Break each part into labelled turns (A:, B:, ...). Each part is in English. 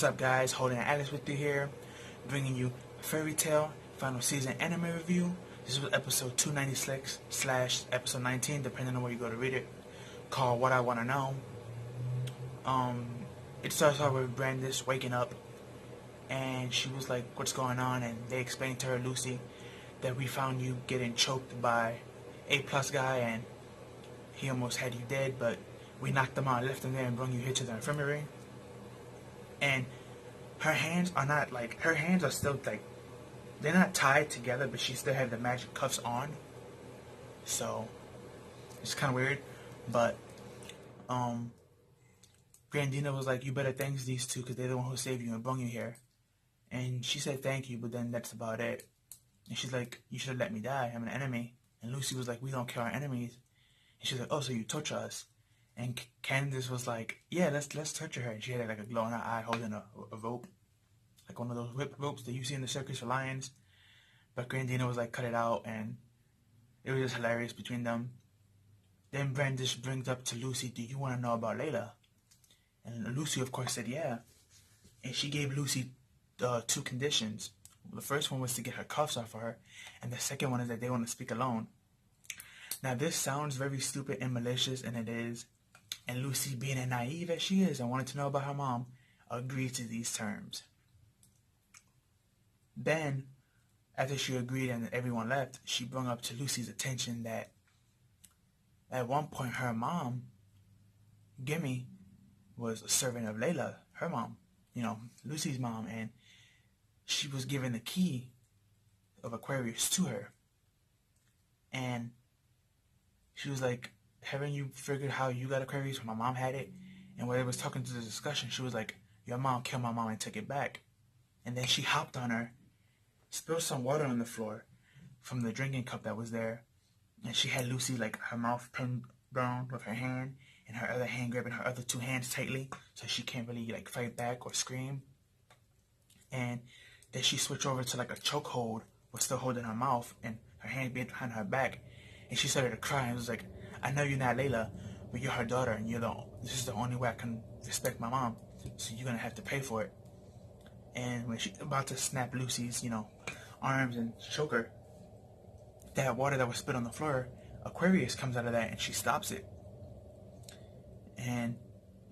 A: What's up, guys? Holding Alice with you here, bringing you Fairytail final season anime review. This was episode 296 / episode 19, depending on where you go to read it. Called What I Want to Know. It starts off with Brandish waking up, and she was like, "What's going on?" And they explained to her, Lucy, that we found you getting choked by A+ guy, and he almost had you dead, but we knocked him out, left him there, and brought you here to the infirmary. And her hands are not like, her hands are still like, they're not tied together, but she still has the magic cuffs on. So it's kind of weird. But Grandina was like, "You better thank these two because they're the one who saved you and brought you here." And she said thank you, but then that's about it. And she's like, "You should have let me die. I'm an enemy." And Lucy was like, "We don't kill our enemies." And she's like, "Oh, so you torture us?" And Candace was like, "Yeah, let's torture her." And she had like a glow in her eye holding a rope, like one of those whip ropes that you see in the circus for lions. But Grandina was like, "Cut it out," and it was just hilarious between them. Then Brandish brings up to Lucy, "Do you want to know about Layla?" And Lucy, of course, said yeah. And she gave Lucy two conditions. The first one was to get her cuffs off of her, and the second one is that they want to speak alone. Now, this sounds very stupid and malicious, and it is. And Lucy, being as naive as she is and wanted to know about her mom, agreed to these terms. Then, after she agreed and everyone left, she brought up to Lucy's attention that at one point her mom, Gimme, was a servant of Layla, her mom, Lucy's mom, and she was given the key of Aquarius to her. And she was like, "Haven't you figured how you got Aquarius when my mom had it?" And when they was talking to the discussion, she was like, "Your mom killed my mom and took it back." And then she hopped on her, spilled some water on the floor from the drinking cup that was there, and she had Lucy like her mouth pinned down with her hand, and her other hand grabbing her other two hands tightly, so she can't really like fight back or scream. And then she switched over to like a chokehold, was still holding her mouth, and her hand behind her back, and she started to cry and was like, "I know you're not Layla, but you're her daughter, and this is the only way I can respect my mom, so you're gonna have to pay for it." And when she's about to snap Lucy's, arms and choke her, that water that was spit on the floor, Aquarius comes out of that and she stops it. And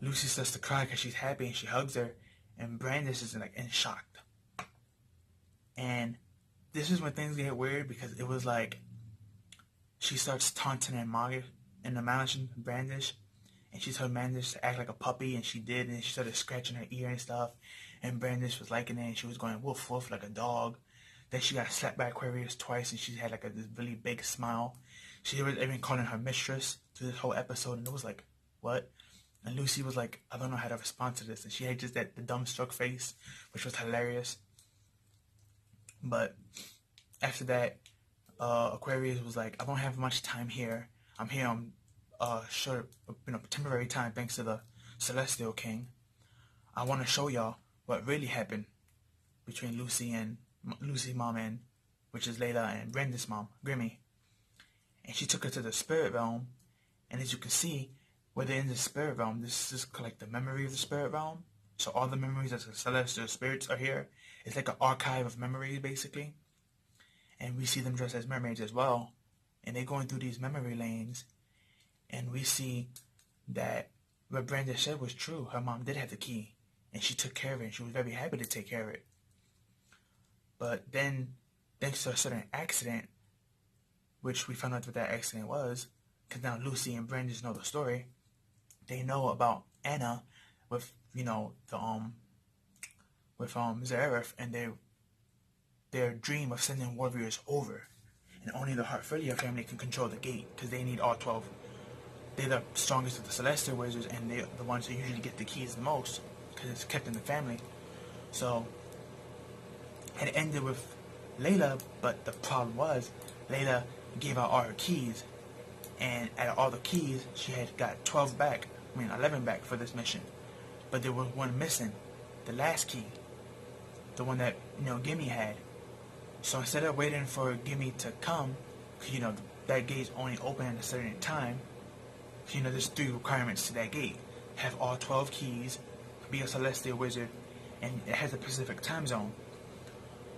A: Lucy starts to cry because she's happy, and she hugs her, and Brandish is like in shock. And this is when things get weird, because it was like she starts taunting and mocking and admonishing Brandish, and she told Brandish to act like a puppy, and she did, and she started scratching her ear and stuff, and Brandish was liking it, and she was going woof woof like a dog. Then she got slapped by Aquarius twice, and she had like this really big smile. She was even calling her mistress through this whole episode, and it was like, what? And Lucy was like, "I don't know how to respond to this," and she had just the dumbstruck face, which was hilarious. But after that, Aquarius was like, "I don't have much time here. I'm here on temporary time thanks to the Celestial King. I want to show y'all what really happened between Lucy's mom, and which is Layla, and Brandish's mom, Grimmy." And she took her to the spirit realm, and as you can see, where they're in the spirit realm, this is like the memory of the spirit realm. So all the memories of the celestial spirits are here. It's like an archive of memories, basically. And we see them dressed as mermaids as well. And they're going through these memory lanes. And we see that what Brandish said was true. Her mom did have the key, and she took care of it, and she was very happy to take care of it. But then, thanks to a certain accident, which we found out what that accident was, because now Lucy and Brandish know the story. They know about Anna with Zareth, and their dream of sending warriors over, and only the Hartfilia family can control the gate, because they need all 12. They're the strongest of the Celestial Wizards, and they're the ones who usually get the keys the most, because it's kept in the family. So it ended with Layla, but the problem was Layla gave out all her keys, and out of all the keys, she had got 11 back for this mission. But there was one missing, the last key, the one that Gimme had. So instead of waiting for Gimme to come, that gate's only open at a certain time. There's 3 requirements to that gate: have all 12 keys, be a Celestial Wizard, and it has a Pacific time zone.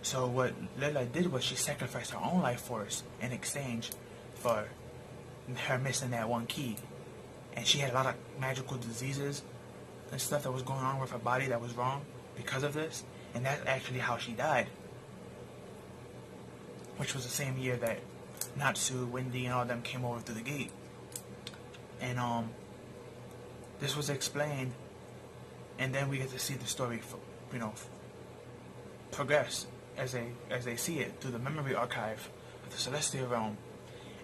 A: So what Layla did was she sacrificed her own life force in exchange for her missing that one key. And she had a lot of magical diseases and stuff that was going on with her body that was wrong because of this. And that's actually how she died. Which was the same year that Natsu, Wendy, and all of them came over through the gate. And this was explained, and then we get to see the story, progress as they see it through the memory archive of the Celestial Realm.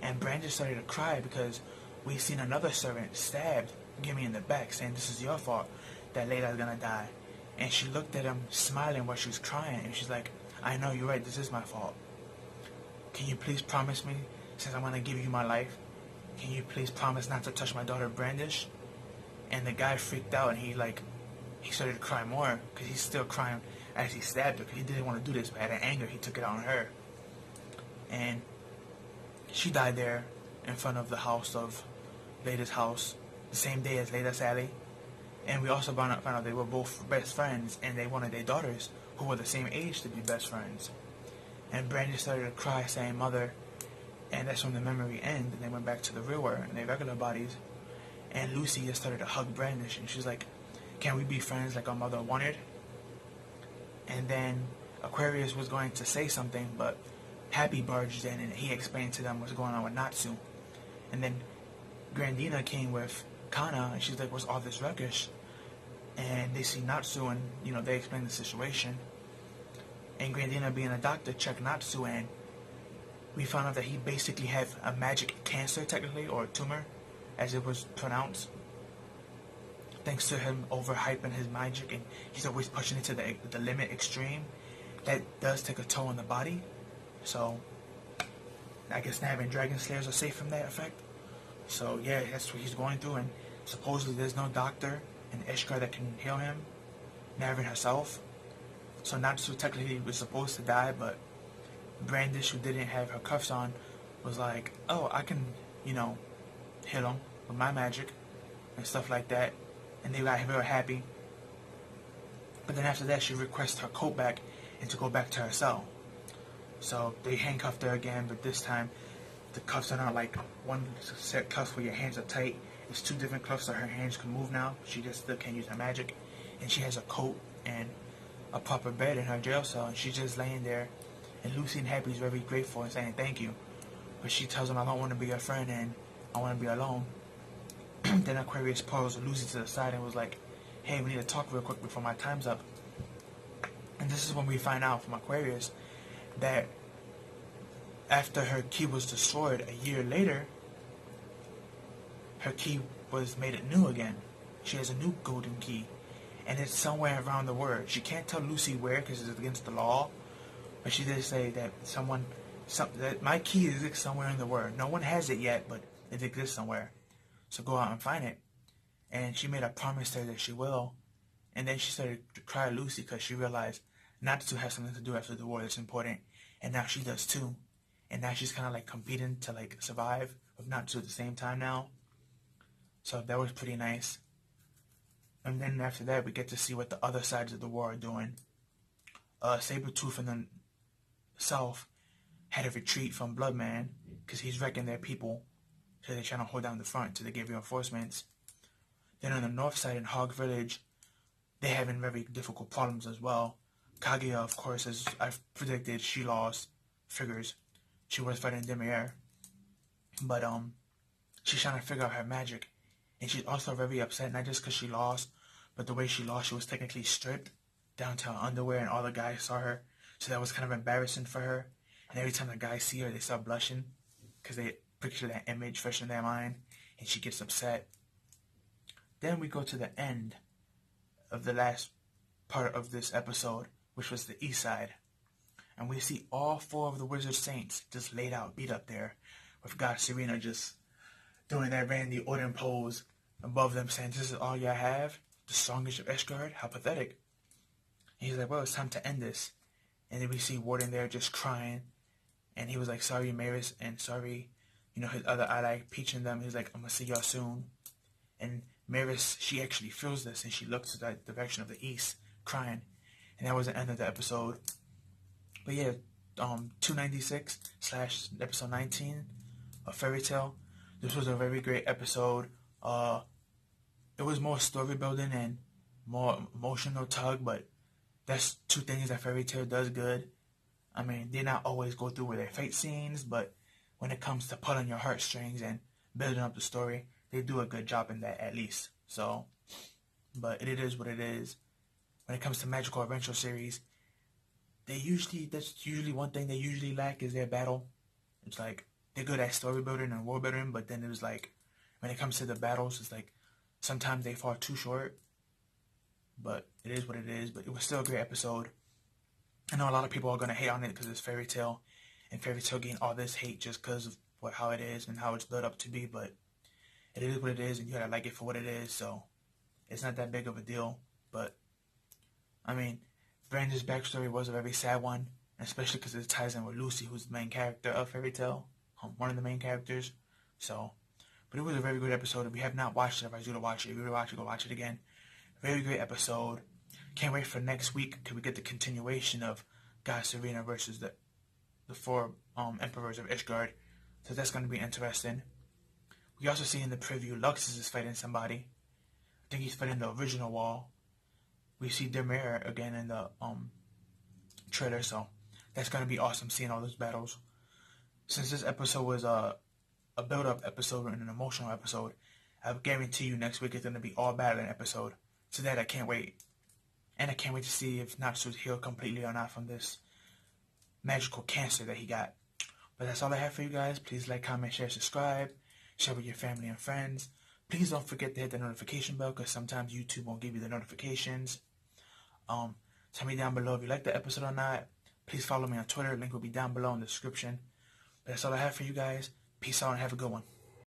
A: And Brandon started to cry because we seen another servant stabbed Gimme in the back, saying this is your fault that Layla's gonna die. And she looked at him smiling while she was crying, and she's like, I know, you're right, this is my fault. Can you please promise me, since I'm gonna give you my life, can you please promise not to touch my daughter Brandish? And the guy freaked out, and he started to cry more, because he's still crying as he stabbed her, because he didn't want to do this, but out of anger, he took it out on her. And she died there in front of the house of Layla's house, the same day as Layla Sally. And we also found out they were both best friends, and they wanted their daughters, who were the same age, to be best friends. And Brandy started to cry, saying, Mother. And that's when the memory ended, and they went back to the real world, in their regular bodies. And Lucy just started to hug Brandish, and she's like, can we be friends like our mother wanted? And then Aquarius was going to say something, but Happy barged in, and he explained to them what's going on with Natsu. And then Grandina came with Kana, and she's like, what's all this ruckus? And they see Natsu, and, they explain the situation. And Grandina, being a doctor, checked Natsu, and we found out that he basically had a magic cancer, technically, or a tumor, as it was pronounced. Thanks to him overhyping his magic, and he's always pushing it to the limit extreme. That does take a toll on the body. So, I guess not having Dragon Slayers are safe from that effect. So, yeah, that's what he's going through, and supposedly there's no doctor in Ishkar that can heal him, not even herself. So Natsu technically was supposed to die, but Brandish, who didn't have her cuffs on, was like, oh, I can, heal him with my magic and stuff like that. And they got very happy. But then after that, she requests her coat back and to go back to her cell. So they handcuffed her again, but this time the cuffs are not like one set cuffs where your hands are tight. It's two different cuffs so her hands can move now. She just still can't use her magic. And she has a coat and a proper bed in her jail cell, and she's just laying there. And Lucy and Happy is very grateful and saying thank you. But she tells him, I don't want to be your friend and I want to be alone. Then Aquarius pulls Lucy to the side and was like, hey, we need to talk real quick before my time's up. And this is when we find out from Aquarius that after her key was destroyed a year later, her key was made new again. She has a new golden key. And it's somewhere around the world. She can't tell Lucy where because it's against the law. But she did say that that my key exists somewhere in the world. No one has it yet, but it exists somewhere. So go out and find it. And she made a promise to her that she will. And then she started to cry Lucy because she realized not to have something to do after the war that's important. And now she does too. And now she's kind of like competing to like survive with Natsu at the same time now. So that was pretty nice. And then after that, we get to see what the other sides of the war are doing. Sabretooth in the south had a retreat from Bloodman because he's wrecking their people. So they're trying to hold down the front till they get reinforcements. Then on the north side in Hog Village, they're having very difficult problems as well. Kaguya, of course, as I've predicted, she lost. Figures. She was fighting Demier. But she's trying to figure out her magic. And she's also very upset, not just because she lost, but the way she lost, she was technically stripped down to her underwear, and all the guys saw her. So that was kind of embarrassing for her. And every time the guys see her, they start blushing because they picture that image fresh in their mind, and she gets upset. Then we go to the end of the last part of this episode, which was the east side. And we see all four of the Wizard Saints just laid out, beat up there, with God Serena just doing that Randy Orton pose above them, saying, this is all y'all have? The strongest of Ishgard? How pathetic. And he's like, well, it's time to end this. And then we see Warden there just crying. And he was like, sorry, Maris, and sorry, his other ally, Peach and them. He's like, I'm going to see y'all soon. And Maris, she actually feels this, and she looks to the direction of the east, crying. And that was the end of the episode. But yeah, 296 slash episode 19 of Fairy Tail. This was a very great episode. It was more story building and more emotional tug, but that's two things that Fairy Tail does good. I mean, they not always go through with their fight scenes, but when it comes to pulling your heartstrings and building up the story, they do a good job in that at least. So, but it is what it is. When it comes to magical adventure series, that's usually one thing they usually lack is their battle. It's like they're good at story building and world building, but then it was like when it comes to the battles, it's like sometimes they fall too short. But it is what it is. But it was still a great episode. I know a lot of people are gonna hate on it because it's Fairy Tail, and Fairy Tail getting all this hate just because of how it is and how it's built up to be. But it is what it is, and you gotta like it for what it is. So it's not that big of a deal. But I mean, Brandy's backstory was a very sad one, especially because it ties in with Lucy, who's the main character of Fairy Tail, one of the main characters. So, but it was a very good episode. If you have not watched it, I advise you to watch it. If you really watch it, go watch it again. Very great episode. Can't wait for next week till we get the continuation of God Serena versus the four emperors of Ishgard. So that's going to be interesting. We also see in the preview Luxus is fighting somebody. I think he's fighting the original Wall. We see Demir again in the trailer, so that's going to be awesome seeing all those battles. Since this episode was a build-up episode and an emotional episode, I guarantee you next week it's going to be all battling episode. So that I can't wait. And I can't wait to see if Natsu's healed completely or not from this magical cancer that he got. But that's all I have for you guys. Please like, comment, share, subscribe. Share with your family and friends. Please don't forget to hit the notification bell because sometimes YouTube won't give you the notifications. Tell me down below if you like the episode or not. Please follow me on Twitter. Link will be down below in the description. But that's all I have for you guys. Peace out and have a good one.